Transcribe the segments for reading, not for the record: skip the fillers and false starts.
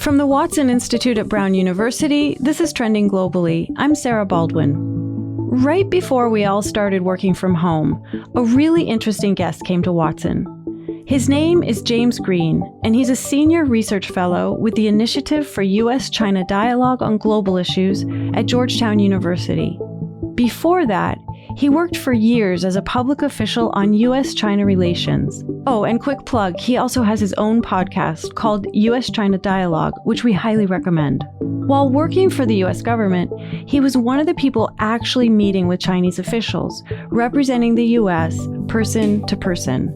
From the Watson Institute at Brown University, this is Trending Globally. I'm Sarah Baldwin. Right before we all started working from home, a really interesting guest came to Watson. His name is James Green, and he's a senior research fellow with the Initiative for U.S.-China Dialogue on Global Issues at Georgetown University. Before that, he worked for years as a public official on U.S.-China relations. Oh, and quick plug, he also has his own podcast called U.S.-China Dialogue, which we highly recommend. While working for the U.S. government, he was one of the people actually meeting with Chinese officials, representing the U.S. person to person.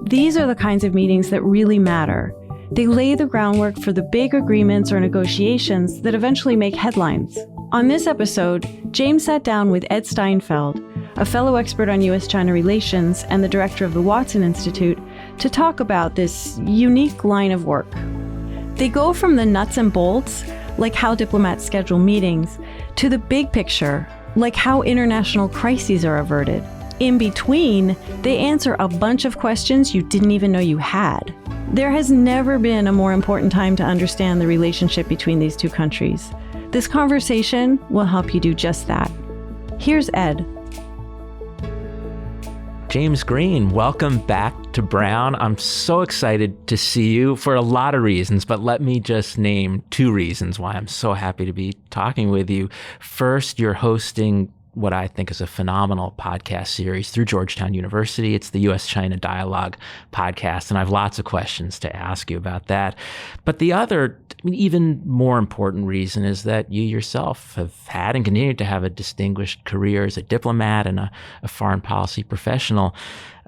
These are the kinds of meetings that really matter. They lay the groundwork for the big agreements or negotiations that eventually make headlines. On this episode, James sat down with Ed Steinfeld, a fellow expert on U.S.-China relations and the director of the Watson Institute, to talk about this unique line of work. They go from the nuts and bolts, like how diplomats schedule meetings, to the big picture, like how international crises are averted. In between, they answer a bunch of questions you didn't even know you had. There has never been a more important time to understand the relationship between these two countries. This conversation will help you do just that. Here's Ed. James Green, welcome back to Brown. I'm so excited to see you for a lot of reasons, but let me just name two reasons why I'm so happy to be talking with you. First, you're hosting what I think is a phenomenal podcast series through Georgetown University. It's the U.S.-China Dialogue podcast, and I have lots of questions to ask you about that. But the other, even more important reason is that you yourself have had and continue to have a distinguished career as a diplomat and a foreign policy professional.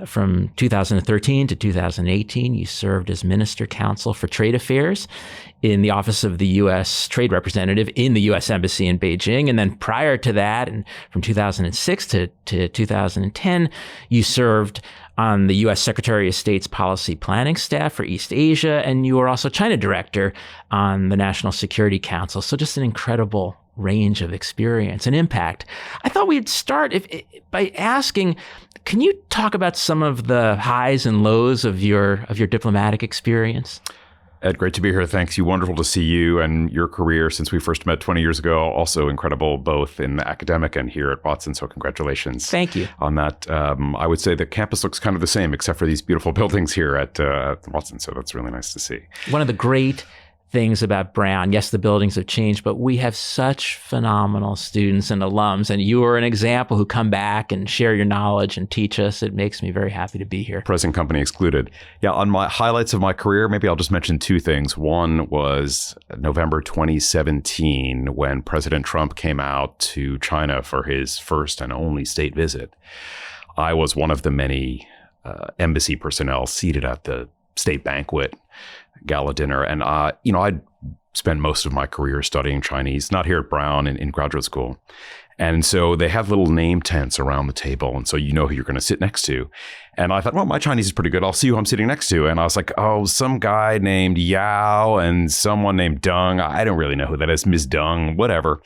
From 2013 to 2018, you served as Minister Counsel for Trade Affairs in the Office of the U.S. Trade Representative in the U.S. Embassy in Beijing. And then prior to that, and from 2006 to 2010, you served on the U.S. Secretary of State's policy planning staff for East Asia, and you were also China Director on the National Security Council. So just an incredible range of experience and impact. I thought we'd start by asking, can you talk about some of the highs and lows of your diplomatic experience? Ed, great to be here. Thanks. Wonderful to see you and your career since we first met 20 years ago. Also incredible, both in the academic and here at Watson. So congratulations. Thank you. On that. I would say the campus looks kind of the same, except for these beautiful buildings here at Watson. So that's really nice to see. One of the great things about Brown, yes, the buildings have changed, but we have such phenomenal students and alums, and you are an example who come back and share your knowledge and teach us. It makes me very happy to be here. Present company excluded. Yeah, on my highlights of my career, maybe I'll just mention two things. One was November 2017, when President Trump came out to China for his first and only state visit. I was one of the many embassy personnel seated at the state banquet gala dinner. And, I'd spent most of my career studying Chinese, not here at Brown in graduate school. And so they have little name tents around the table. And so you know who you're going to sit next to. And I thought, well, my Chinese is pretty good. I'll see who I'm sitting next to. And I was like, oh, some guy named Yao and someone named Deng. I don't really know who that is. Ms. Deng, whatever.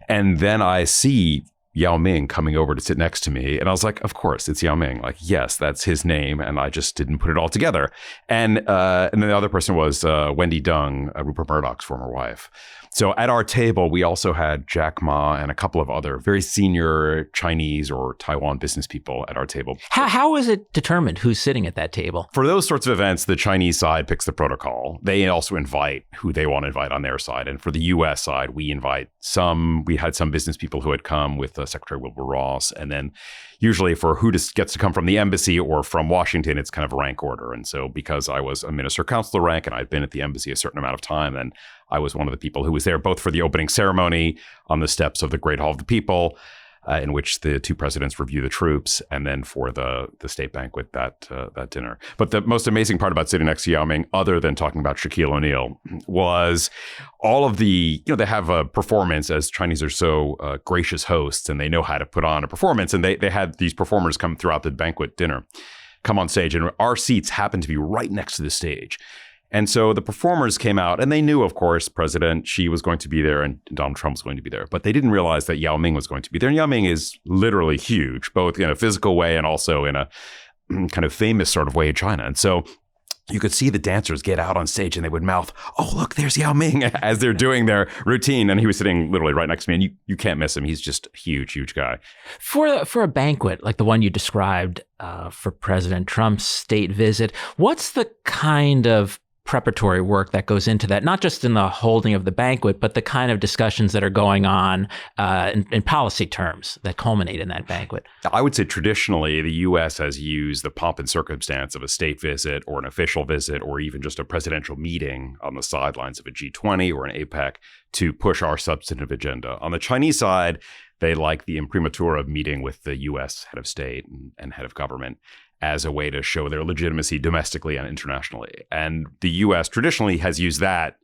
And then I see Yao Ming coming over to sit next to me. And I was like, of course, it's Yao Ming. Like, yes, that's his name. And I just didn't put it all together. And then the other person was Wendy Deng, Rupert Murdoch's former wife. So at our table, we also had Jack Ma and a couple of other very senior Chinese or Taiwan business people at our table. How is it determined who's sitting at that table? For those sorts of events, the Chinese side picks the protocol. They also invite who they want to invite on their side. And for the U.S. side, we had some business people who had come with Secretary Wilbur Ross. And then usually for who gets to come from the embassy or from Washington, it's kind of a rank order. And so because I was a minister counselor rank and I'd been at the embassy a certain amount of time, and I was one of the people who was there both for the opening ceremony on the steps of the Great Hall of the People, in which the two presidents review the troops, and then for the state banquet that dinner. But the most amazing part about sitting next to Yao Ming, other than talking about Shaquille O'Neal, was all of the, they have a performance, as Chinese are so gracious hosts, and they know how to put on a performance. And they had these performers come throughout the banquet dinner, come on stage, and our seats happened to be right next to the stage. And so the performers came out, and they knew, of course, President Xi was going to be there and Donald Trump was going to be there. But they didn't realize that Yao Ming was going to be there. And Yao Ming is literally huge, both in a physical way and also in a kind of famous sort of way in China. And so you could see the dancers get out on stage and they would mouth, "Oh, look, there's Yao Ming," as they're doing their routine. And he was sitting literally right next to me. And you can't miss him. He's just a huge guy. For a banquet like the one you described for President Trump's state visit, what's the kind of preparatory work that goes into that, not just in the holding of the banquet, but the kind of discussions that are going on in policy terms that culminate in that banquet? I would say traditionally, the U.S. has used the pomp and circumstance of a state visit or an official visit or even just a presidential meeting on the sidelines of a G20 or an APEC to push our substantive agenda. On the Chinese side, they like the imprimatur of meeting with the U.S. head of state and head of government as a way to show their legitimacy domestically and internationally. And the U.S. traditionally has used that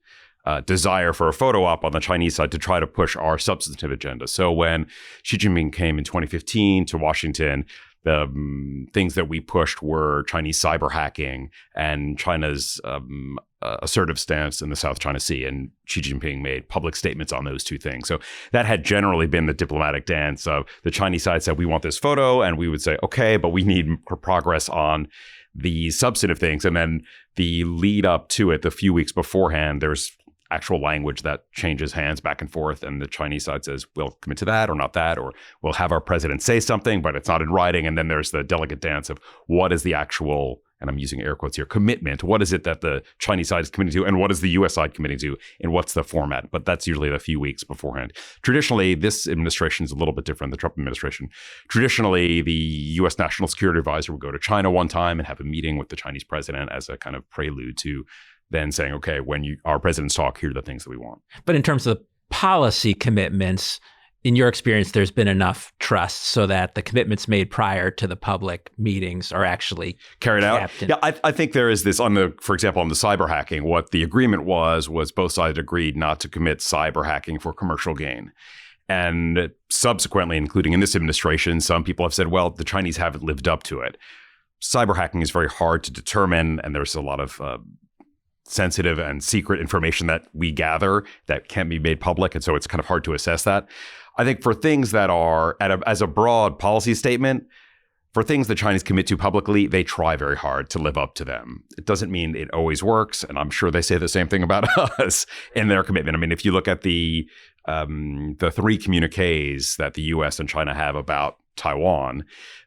desire for a photo op on the Chinese side to try to push our substantive agenda. So when Xi Jinping came in 2015 to Washington, the things that we pushed were Chinese cyber hacking and China's assertive stance in the South China Sea. And Xi Jinping made public statements on those two things. So that had generally been the diplomatic dance of the Chinese side said, we want this photo. And we would say, okay, but we need progress on the substantive things. And then the lead up to it, the few weeks beforehand, there's actual language that changes hands back and forth. And the Chinese side says, we'll commit to that or not that, or we'll have our president say something, but it's not in writing. And then there's the delicate dance of what is the actual, and I'm using air quotes here, commitment. What is it that the Chinese side is committing to and what is the U.S. side committing to and what's the format? But that's usually a few weeks beforehand. Traditionally, this administration is a little bit different, the Trump administration. Traditionally, the U.S. National Security Advisor would go to China one time and have a meeting with the Chinese president as a kind of prelude to then saying, okay, when our presidents talk, here are the things that we want. But in terms of policy commitments, in your experience, there's been enough trust so that the commitments made prior to the public meetings are actually carried out. Yeah, I think there is this for example, on the cyber hacking, what the agreement was both sides agreed not to commit cyber hacking for commercial gain. And subsequently, including in this administration, some people have said, well, the Chinese haven't lived up to it. Cyber hacking is very hard to determine, and there's a lot of sensitive and secret information that we gather that can't be made public. And so it's kind of hard to assess that. I think for things that are as a broad policy statement, for things the Chinese commit to publicly, they try very hard to live up to them. It doesn't mean it always works. And I'm sure they say the same thing about us in their commitment. I mean, if you look at the three communiques that the U.S. and China have about Taiwan,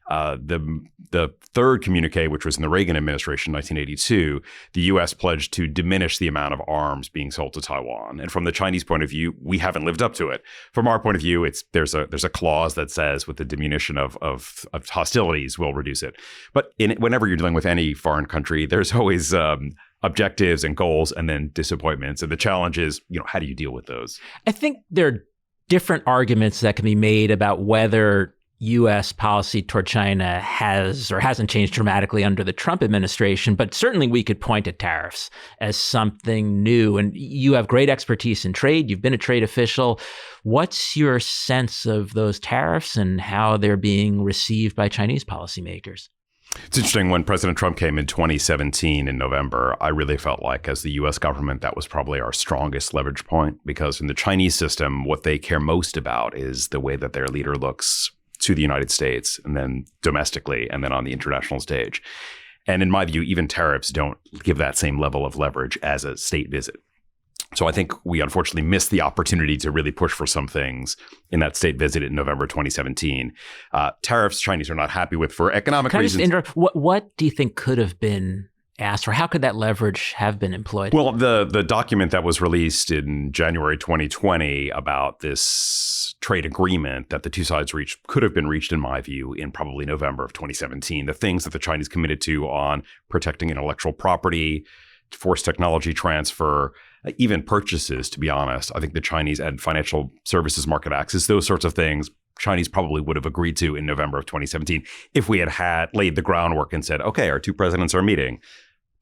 the third communique, which was in the Reagan administration, 1982, the U.S. pledged to diminish the amount of arms being sold to Taiwan. And from the Chinese point of view, we haven't lived up to it. From our point of view, there's a clause that says with the diminution of hostilities, we'll reduce it. But whenever you're dealing with any foreign country, there's always objectives and goals and then disappointments. And the challenge is, how do you deal with those? I think there are different arguments that can be made about whether U.S. policy toward China has or hasn't changed dramatically under the Trump administration, but certainly we could point to tariffs as something new. And you have great expertise in trade. You've been a trade official. What's your sense of those tariffs and how they're being received by Chinese policymakers? It's interesting. When President Trump came in 2017 in November, I really felt like as the U.S. government, that was probably our strongest leverage point, because in the Chinese system, what they care most about is the way that their leader looks to the United States and then domestically and then on the international stage. And in my view, even tariffs don't give that same level of leverage as a state visit. So I think we unfortunately missed the opportunity to really push for some things in that state visit in November 2017. Tariffs, Chinese are not happy with for economic reasons. Can I just interrupt? What do you think could have been asked, or how could that leverage have been employed? Well, the document that was released in January 2020 about this trade agreement that the two sides reached could have been reached, in my view, in probably November of 2017. The things that the Chinese committed to on protecting intellectual property, forced technology transfer, even purchases, to be honest. I think the Chinese and financial services market access, those sorts of things, Chinese probably would have agreed to in November of 2017 if we had laid the groundwork and said, okay, our two presidents are meeting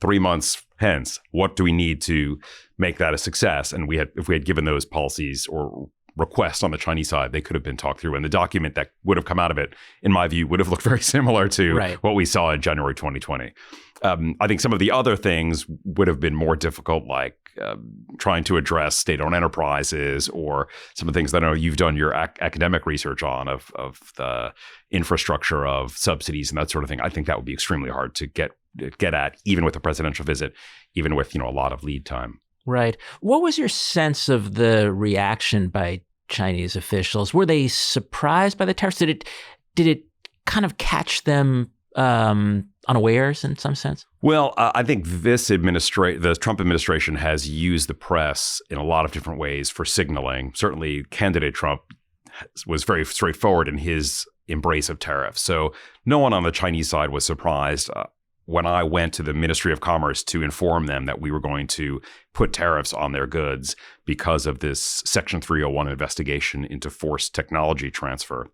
3 months hence. What do we need to make that a success? And if we had given those policies or requests on the Chinese side, they could have been talked through. And the document that would have come out of it, in my view, would have looked very similar to what we saw in January 2020. I think some of the other things would have been more difficult, like trying to address state-owned enterprises or some of the things that I know you've done your academic research on of the infrastructure of subsidies and that sort of thing. I think that would be extremely hard to get at, even with a presidential visit, even with, a lot of lead time. Right. What was your sense of the reaction by Chinese officials? Were they surprised by the tariffs? Did it kind of catch them unawares in some sense? Well, I think the Trump administration has used the press in a lot of different ways for signaling. Certainly, candidate Trump was very straightforward in his embrace of tariffs. So no one on the Chinese side was surprised when I went to the Ministry of Commerce to inform them that we were going to put tariffs on their goods because of this Section 301 investigation into forced technology transfer.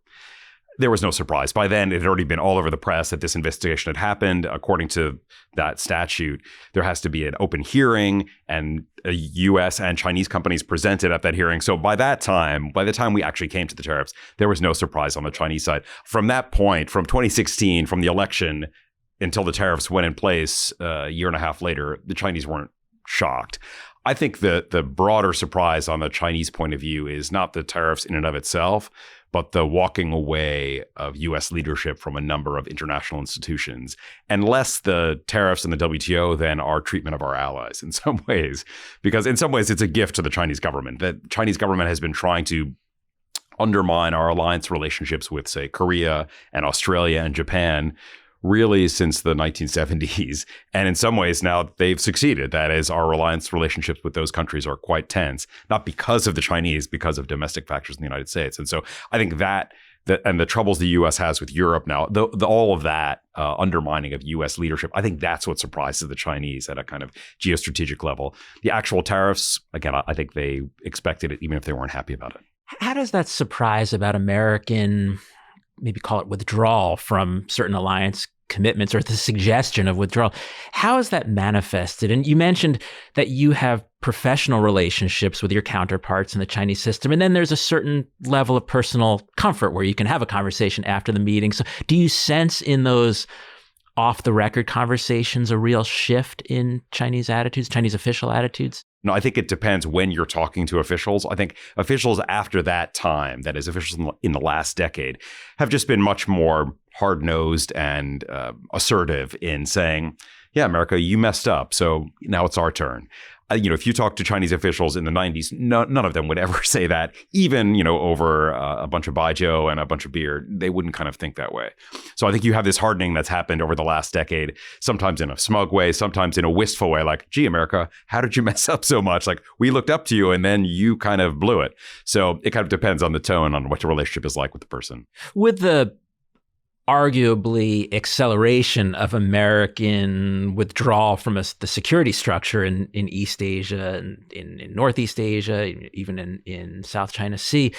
There was no surprise. By then, it had already been all over the press that this investigation had happened. According to that statute, there has to be an open hearing, and U.S. and Chinese companies presented at that hearing. So by the time we actually came to the tariffs, there was no surprise on the Chinese side. From that point, from 2016, from the election until the tariffs went in place a year and a half later, the Chinese weren't shocked. I think the broader surprise on the Chinese point of view is not the tariffs in and of itself, but the walking away of U.S. leadership from a number of international institutions, and less the tariffs and the WTO than our treatment of our allies in some ways. Because in some ways, it's a gift to the Chinese government. The Chinese government has been trying to undermine our alliance relationships with, say, Korea and Australia and Japan really since the 1970s. And in some ways now they've succeeded. That is, our alliance relationships with those countries are quite tense, not because of the Chinese, because of domestic factors in the United States. And so I think that and the troubles the U.S. has with Europe now, all of that undermining of U.S. leadership, I think that's what surprises the Chinese at a kind of geostrategic level. The actual tariffs, again, I think they expected it even if they weren't happy about it. How does that surprise about American, maybe call it withdrawal from certain alliance commitments, or the suggestion of withdrawal, how is that manifested? And you mentioned that you have professional relationships with your counterparts in the Chinese system, and then there's a certain level of personal comfort where you can have a conversation after the meeting. So do you sense in those off-the-record conversations a real shift in Chinese attitudes, Chinese official attitudes? No, I think it depends when you're talking to officials. I think officials after that time, that is officials in the last decade, have just been much more hard-nosed and assertive in saying, yeah, America, you messed up, so now it's our turn. If you talk to Chinese officials in the 90s, none of them would ever say that, even, over a bunch of baijiu and a bunch of beer. They wouldn't kind of think that way. So I think you have this hardening that's happened over the last decade, sometimes in a smug way, sometimes in a wistful way, like, gee, America, how did you mess up so much? Like, we looked up to you and then you kind of blew it. So it kind of depends on the tone, on what your relationship is like with the person. With the arguably acceleration of American withdrawal from the security structure in East Asia and in Northeast Asia, even in South China Sea,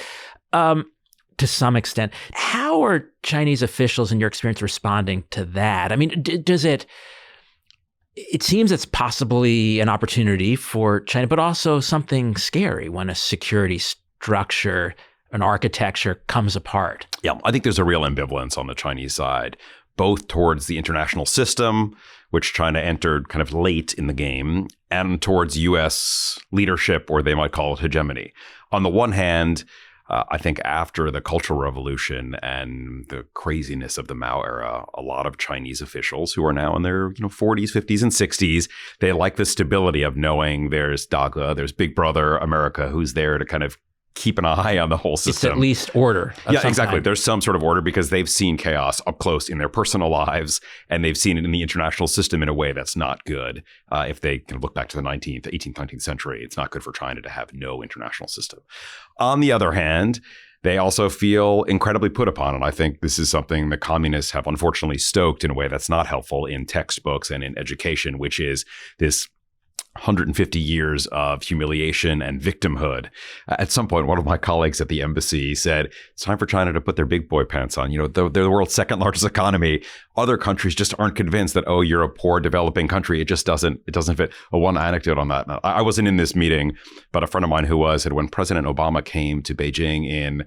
to some extent, how are Chinese officials, in your experience, responding to that? I mean, does it seems it's possibly an opportunity for China, but also something scary when a security structure, an architecture comes apart. Yeah, I think there's a real ambivalence on the Chinese side, both towards the international system, which China entered kind of late in the game, and towards U.S. leadership, or they might call it hegemony. On the one hand, I think after the Cultural Revolution and the craziness of the Mao era, a lot of Chinese officials who are now in their 40s, 50s, and 60s, they like the stability of knowing there's Dage, there's Big Brother America, who's there to kind of keep an eye on the whole system. It's at least order. Yeah, exactly. There's some sort of order because they've seen chaos up close in their personal lives, and they've seen it in the international system in a way that's not good. If they can look back to the 18th, 19th century, it's not good for China to have no international system. On the other hand, they also feel incredibly put upon. And I think this is something the communists have unfortunately stoked in a way that's not helpful in textbooks and in education, which is this 150 years of humiliation and victimhood. At some point, one of my colleagues at the embassy said, it's time for China to put their big boy pants on. They're the world's second largest economy. Other countries just aren't convinced that, oh, you're a poor developing country. It doesn't fit. One anecdote on that. Now, I wasn't in this meeting, but a friend of mine who was, said when President Obama came to Beijing in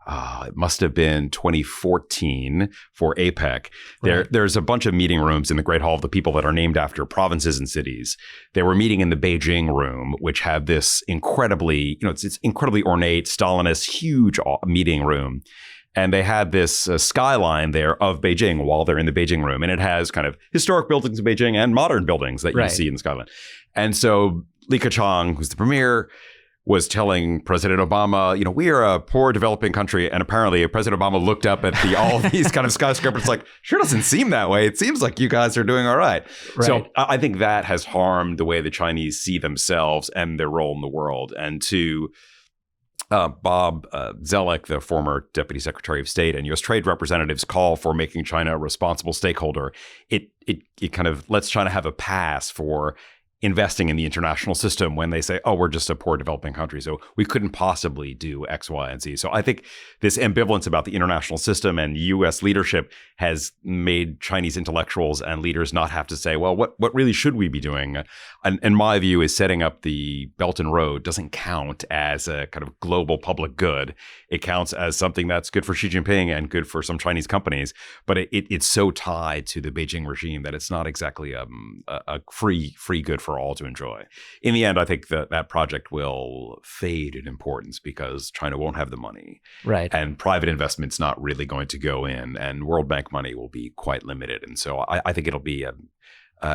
it must have been 2014 for APEC. There's a bunch of meeting rooms in the Great Hall of the People that are named after provinces and cities. They were meeting in the Beijing room, which had this incredibly, it's incredibly ornate, Stalinist, huge meeting room. And they had this skyline there of Beijing while they're in the Beijing room. And it has kind of historic buildings in Beijing and modern buildings that you see in the skyline. And so Li Keqiang, who's the premier, was telling President Obama, we are a poor developing country. And apparently President Obama looked up at all these kind of skyscrapers like, sure doesn't seem that way. It seems like you guys are doing all right. So I think that has harmed the way the Chinese see themselves and their role in the world. And to Bob Zoellick, the former Deputy Secretary of State and U.S. Trade Representative's call for making China a responsible stakeholder, it kind of lets China have a pass for investing in the international system when they say, oh, we're just a poor developing country, so we couldn't possibly do X, Y, and Z. So I think this ambivalence about the international system and U.S. leadership has made Chinese intellectuals and leaders not have to say, well, what really should we be doing? And my view is setting up the Belt and Road doesn't count as a kind of global public good. It counts as something that's good for Xi Jinping and good for some Chinese companies, but it's so tied to the Beijing regime that it's not exactly a free good for all to enjoy. In the end, I think that project will fade in importance because China won't have the money. Right. And private investment's not really going to go in, and World Bank money will be quite limited. And so I think it'll be an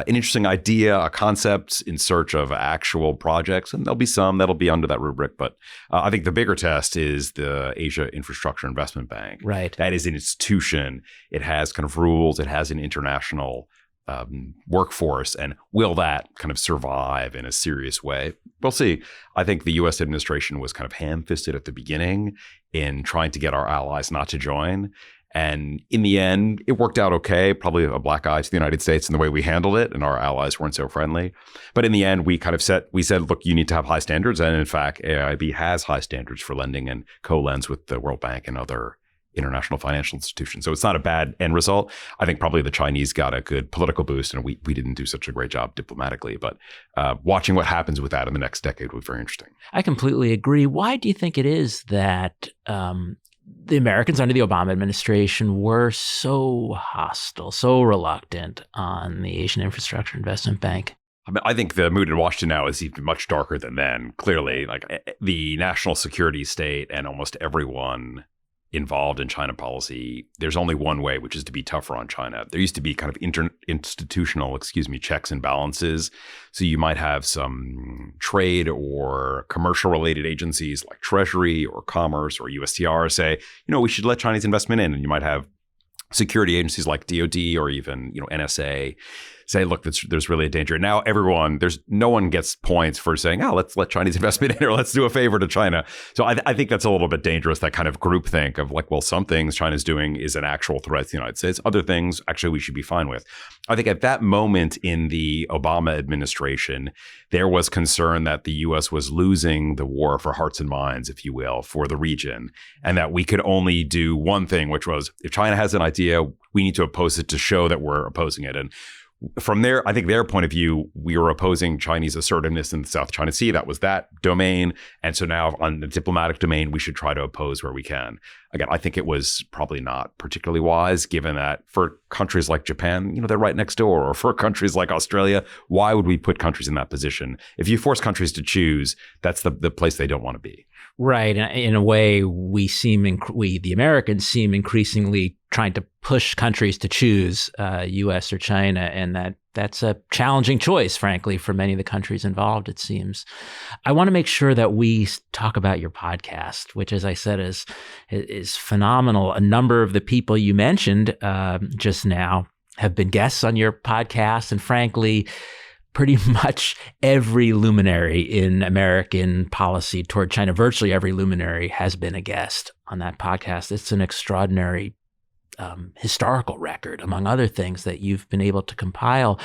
interesting idea, a concept in search of actual projects. And there'll be some that'll be under that rubric. But I think the bigger test is the Asia Infrastructure Investment Bank. Right. That is an institution. It has kind of rules. It has an international workforce, and will that kind of survive in a serious way? We'll see. I think the U.S. administration was kind of ham-fisted at the beginning in trying to get our allies not to join. And in the end, it worked out okay, probably a black eye to the United States in the way we handled it, and our allies weren't so friendly. But in the end, we said, look, you need to have high standards. And in fact, AIIB has high standards for lending and co-lends with the World Bank and other international financial institutions. So it's not a bad end result. I think probably the Chinese got a good political boost, and we didn't do such a great job diplomatically. But watching what happens with that in the next decade was very interesting. I completely agree. Why do you think it is that the Americans under the Obama administration were so hostile, so reluctant on the Asian Infrastructure Investment Bank? I think the mood in Washington now is even much darker than then. Clearly, like the national security state and almost everyone involved in China policy, there's only one way, which is to be tougher on China. There used to be kind of institutional checks and balances. So you might have some trade or commercial related agencies like Treasury or Commerce or USTR say, we should let Chinese investment in. And you might have security agencies like DOD or even, NSA say, look, there's really a danger. Now no one gets points for saying, let's let Chinese investment in or let's do a favor to China. So I think that's a little bit dangerous, that kind of groupthink of like, well, some things China's doing is an actual threat to the United States. Other things, actually, we should be fine with. I think at that moment in the Obama administration, there was concern that the U.S. was losing the war for hearts and minds, if you will, for the region, and that we could only do one thing, which was if China has an idea, we need to oppose it to show that we're opposing it. And from there, I think their point of view, we were opposing Chinese assertiveness in the South China Sea. That was that domain. And so now on the diplomatic domain, we should try to oppose where we can. Again, I think it was probably not particularly wise, given that for countries like Japan, they're right next door, or for countries like Australia, why would we put countries in that position? If you force countries to choose, that's the place they don't want to be. Right. In a way, we, the Americans, seem increasingly trying to push countries to choose U.S. or China, and that's a challenging choice, frankly, for many of the countries involved, it seems. I want to make sure that we talk about your podcast, which, as I said, is phenomenal. A number of the people you mentioned just now have been guests on your podcast, and frankly, pretty much every luminary in American policy toward China, virtually every luminary has been a guest on that podcast. It's an extraordinary historical record, among other things, that you've been able to compile.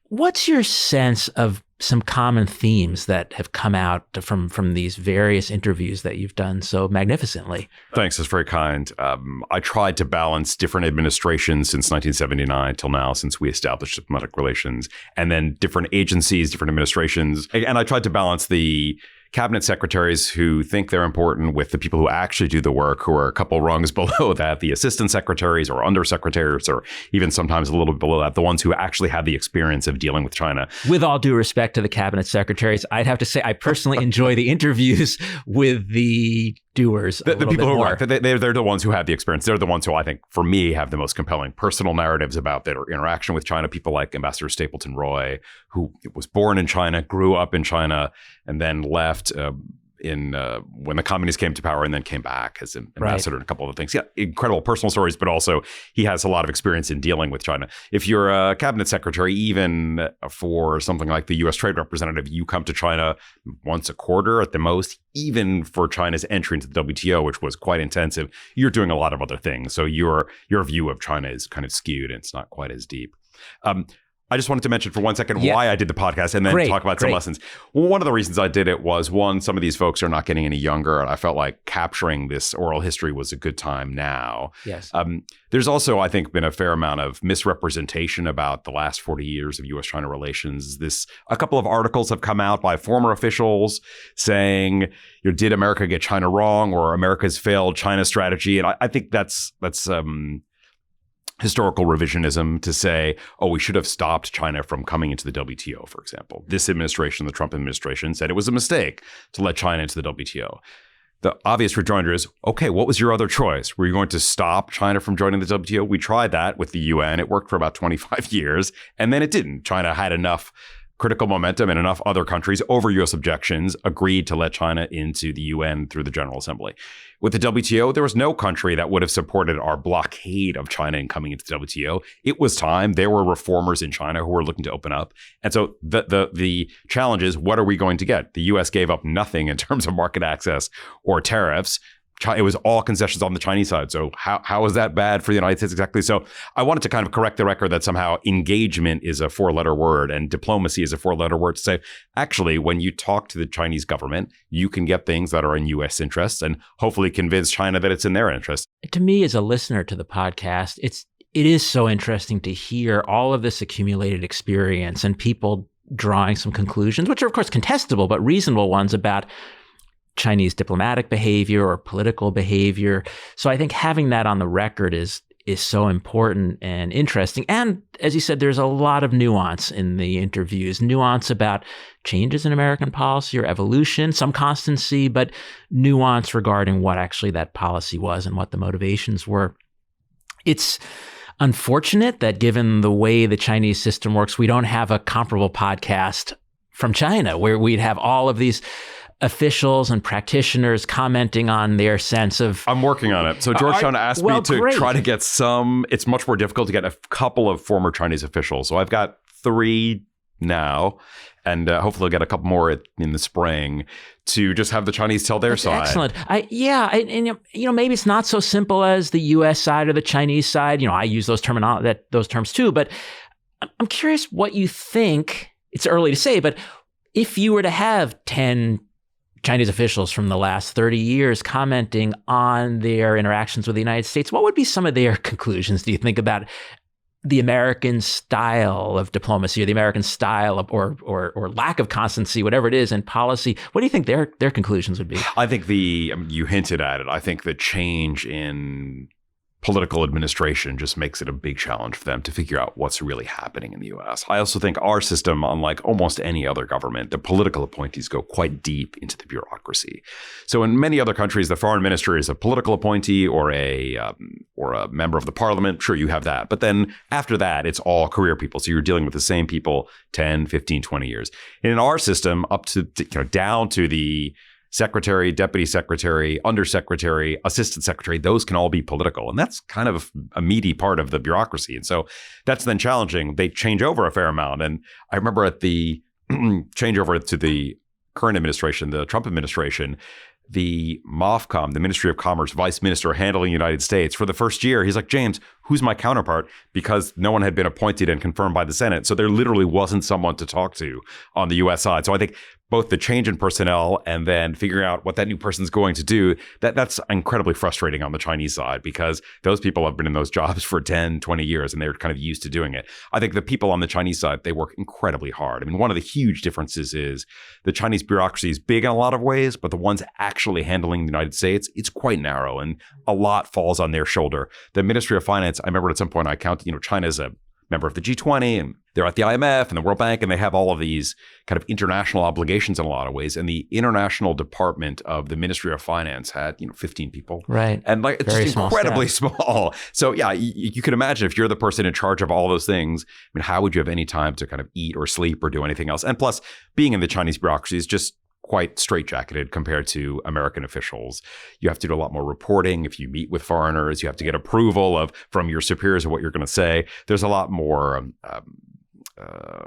What's your sense of some common themes that have come out from these various interviews that you've done so magnificently? Thanks. That's very kind. I tried to balance different administrations since 1979 till now, since we established diplomatic relations, and then different agencies, different administrations. And I tried to balance the cabinet secretaries who think they're important with the people who actually do the work, who are a couple rungs below that, the assistant secretaries or undersecretaries, or even sometimes a little bit below that, the ones who actually have the experience of dealing with China. With all due respect to the cabinet secretaries, I'd have to say I personally enjoy the interviews with the doers. The people who are, they're the ones who have the experience. They're the ones who I think, for me, have the most compelling personal narratives about their interaction with China. People like Ambassador Stapleton Roy, who was born in China, grew up in China, and then left when the communists came to power and then came back as an ambassador and a couple of things. Yeah, incredible personal stories, but also he has a lot of experience in dealing with China. If you're a cabinet secretary, even for something like the U.S. Trade Representative, you come to China once a quarter at the most. Even for China's entry into the WTO, which was quite intensive, you're doing a lot of other things. So your view of China is kind of skewed and it's not quite as deep. I just wanted to mention for 1 second why I did the podcast and then talk about some lessons. Well, one of the reasons I did it was, one, some of these folks are not getting any younger, and I felt like capturing this oral history was a good time now. Yes. There's also, I think, been a fair amount of misrepresentation about the last 40 years of U.S.-China relations. A couple of articles have come out by former officials saying, did America get China wrong, or America's failed China strategy? And I think that's historical revisionism to say, we should have stopped China from coming into the WTO, for example. This administration, the Trump administration, said it was a mistake to let China into the WTO. The obvious rejoinder is, okay, what was your other choice? Were you going to stop China from joining the WTO? We tried that with the UN. It worked for about 25 years, and then it didn't. China had enough critical momentum and enough other countries over U.S. objections agreed to let China into the UN through the General Assembly. With the WTO, there was no country that would have supported our blockade of China in coming into the WTO. It was time. There were reformers in China who were looking to open up. And so the challenge is, what are we going to get? The U.S. gave up nothing in terms of market access or tariffs. It was all concessions on the Chinese side. So how is that bad for the United States exactly? So I wanted to kind of correct the record that somehow engagement is a 4-letter word and diplomacy is a 4-letter word, to say, actually, when you talk to the Chinese government, you can get things that are in U.S. interests and hopefully convince China that it's in their interest. To me, as a listener to the podcast, it is so interesting to hear all of this accumulated experience and people drawing some conclusions, which are, of course, contestable, but reasonable ones about Chinese diplomatic behavior or political behavior. So I think having that on the record is so important and interesting. And as you said, there's a lot of nuance in the interviews, nuance about changes in American policy or evolution, some constancy, but nuance regarding what actually that policy was and what the motivations were. It's unfortunate that given the way the Chinese system works, we don't have a comparable podcast from China where we'd have all of these officials and practitioners commenting on their sense of... I'm working on it. So Georgetown asked me to try to get some... It's much more difficult to get a couple of former Chinese officials. So I've got 3 now, and hopefully I'll get a couple more in the spring to just have the Chinese tell their side. Excellent. Maybe it's not so simple as the U.S. side or the Chinese side. I use those terms too, but I'm curious what you think. It's early to say, but if you were to have 10 Chinese officials from the last 30 years commenting on their interactions with the United States, what would be some of their conclusions, do you think, about the American style of diplomacy or the American style of, or lack of constancy, whatever it is, in policy? What do you think their conclusions would be? I think you hinted at it. I think the change in political administration just makes it a big challenge for them to figure out what's really happening in the U.S. I also think our system, unlike almost any other government, the political appointees go quite deep into the bureaucracy. So in many other countries, the foreign minister is a political appointee or a member of the parliament. Sure, you have that. But then after that, it's all career people. So you're dealing with the same people 10, 15, 20 years. And in our system, up to down to the secretary, deputy secretary, undersecretary, assistant secretary, those can all be political. And that's kind of a meaty part of the bureaucracy. And so that's then challenging. They change over a fair amount. And I remember at the changeover to the current administration, the Trump administration, the MOFCOM, the Ministry of Commerce vice minister handling the United States, for the first year, he's like, James, who's my counterpart? Because no one had been appointed and confirmed by the Senate. So there literally wasn't someone to talk to on the U.S. side. So I think both the change in personnel and then figuring out what that new person's going to do, that's incredibly frustrating on the Chinese side because those people have been in those jobs for 10, 20 years and they're kind of used to doing it. I think the people on the Chinese side, they work incredibly hard. I mean, one of the huge differences is the Chinese bureaucracy is big in a lot of ways, but the ones actually handling the United States, it's quite narrow and a lot falls on their shoulder. The Ministry of Finance, I remember at some point I counted, China's a member of the G20 and they're at the IMF and the World Bank and they have all of these kind of international obligations in a lot of ways. And the international department of the Ministry of Finance had, 15 people. Right. And like it's just incredibly small. So yeah, you can imagine if you're the person in charge of all those things, I mean, how would you have any time to kind of eat or sleep or do anything else? And plus being in the Chinese bureaucracy is just quite straitjacketed compared to American officials. You have to do a lot more reporting. If you meet with foreigners, you have to get approval from your superiors of what you're going to say. There's a lot more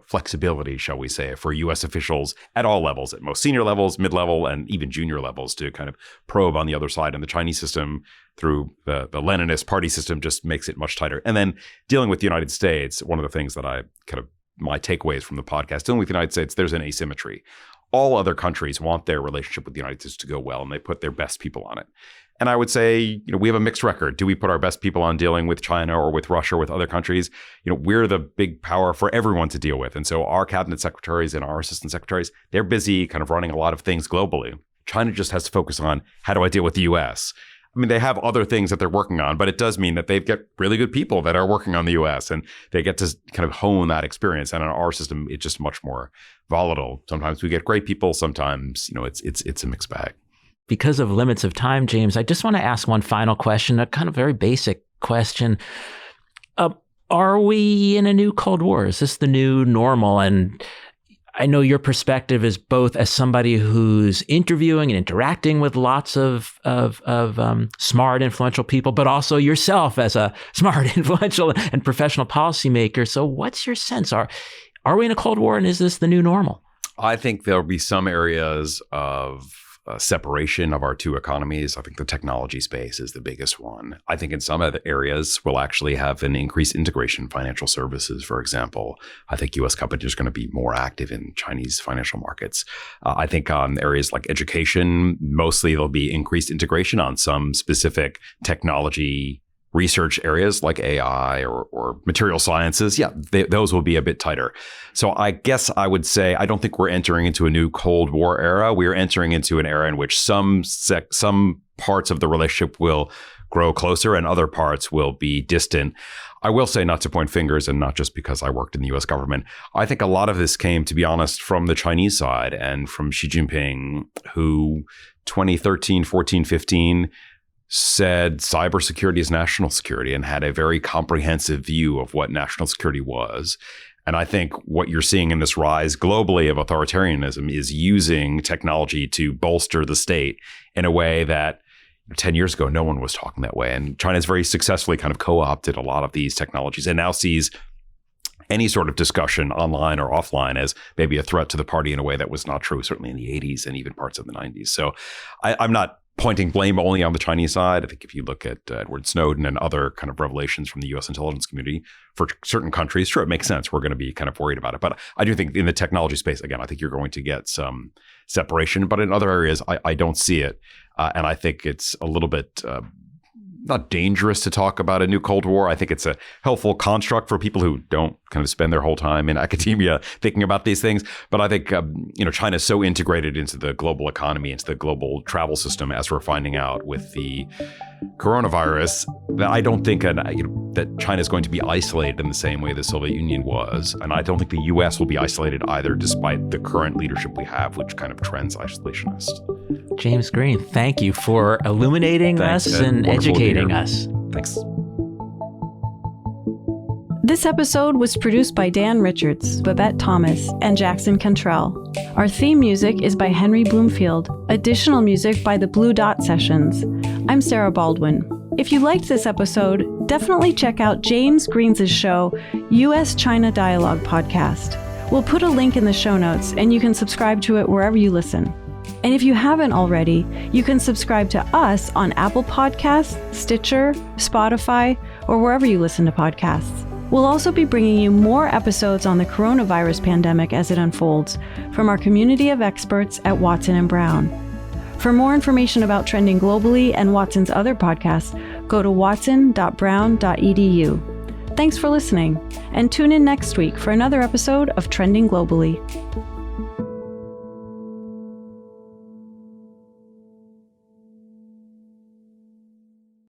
flexibility, shall we say, for U.S. officials at all levels, at most senior levels, mid-level, and even junior levels to kind of probe on the other side. And the Chinese system through the Leninist party system just makes it much tighter. And then dealing with the United States, one of the things that my takeaways from the podcast, dealing with the United States, there's an asymmetry. All other countries want their relationship with the United States to go well, and they put their best people on it. And I would say, we have a mixed record. Do we put our best people on dealing with China or with Russia or with other countries? We're the big power for everyone to deal with. And so our cabinet secretaries and our assistant secretaries, they're busy kind of running a lot of things globally. China just has to focus on how do I deal with the US? I mean, they have other things that they're working on, but it does mean that they've got really good people that are working on the US and they get to kind of hone that experience. And in our system, it's just much more volatile. Sometimes we get great people. Sometimes, it's a mixed bag. Because of limits of time, James, I just want to ask one final question, a kind of very basic question. Are we in a new Cold War? Is this the new normal? And I know your perspective is both as somebody who's interviewing and interacting with lots of smart, influential people, but also yourself as a smart, influential, and professional policymaker. So what's your sense? Are we in a Cold War and is this the new normal? I think there'll be some areas of separation of our two economies. I think the technology space is the biggest one. I think in some other areas, we'll actually have an increased integration. Financial services, for example. I think U.S. companies are going to be more active in Chinese financial markets. I think on areas like education, mostly there'll be increased integration on some specific technology research areas like AI or material sciences. Yeah, those will be a bit tighter. So I guess I would say I don't think we're entering into a new Cold War era. We are entering into an era in which some parts of the relationship will grow closer and other parts will be distant. I will say, not to point fingers and not just because I worked in the US government, I think a lot of this came, to be honest, from the Chinese side and from Xi Jinping, who 2013, 14, 15, said cybersecurity is national security and had a very comprehensive view of what national security was. And I think what you're seeing in this rise globally of authoritarianism is using technology to bolster the state in a way that 10 years ago, no one was talking that way. And China's very successfully kind of co-opted a lot of these technologies and now sees any sort of discussion online or offline as maybe a threat to the party in a way that was not true, certainly in the 80s and even parts of the 90s. So I'm not pointing blame only on the Chinese side. I think if you look at Edward Snowden and other kind of revelations from the U.S. intelligence community for certain countries, sure, it makes sense. We're going to be kind of worried about it. But I do think in the technology space, again, I think you're going to get some separation. But in other areas, I don't see it. And I think it's a little bit not dangerous to talk about a new Cold War. I think it's a helpful construct for people who don't kind of spend their whole time in academia thinking about these things. But I think, China is so integrated into the global economy, into the global travel system, as we're finding out with the coronavirus, that I don't think that China is going to be isolated in the same way the Soviet Union was. And I don't think the U.S. will be isolated either, despite the current leadership we have, which kind of trends isolationist. James Green, thank you for illuminating us and educating us. Thanks. This episode was produced by Dan Richards, Babette Thomas, and Jackson Cantrell. Our theme music is by Henry Bloomfield. Additional music by the Blue Dot Sessions. I'm Sarah Baldwin. If you liked this episode, definitely check out James Green's show, US-China Dialogue Podcast. We'll put a link in the show notes, and you can subscribe to it wherever you listen. And if you haven't already, you can subscribe to us on Apple Podcasts, Stitcher, Spotify, or wherever you listen to podcasts. We'll also be bringing you more episodes on the coronavirus pandemic as it unfolds from our community of experts at Watson & Brown. For more information about Trending Globally and Watson's other podcasts, go to watson.brown.edu. Thanks for listening, and tune in next week for another episode of Trending Globally.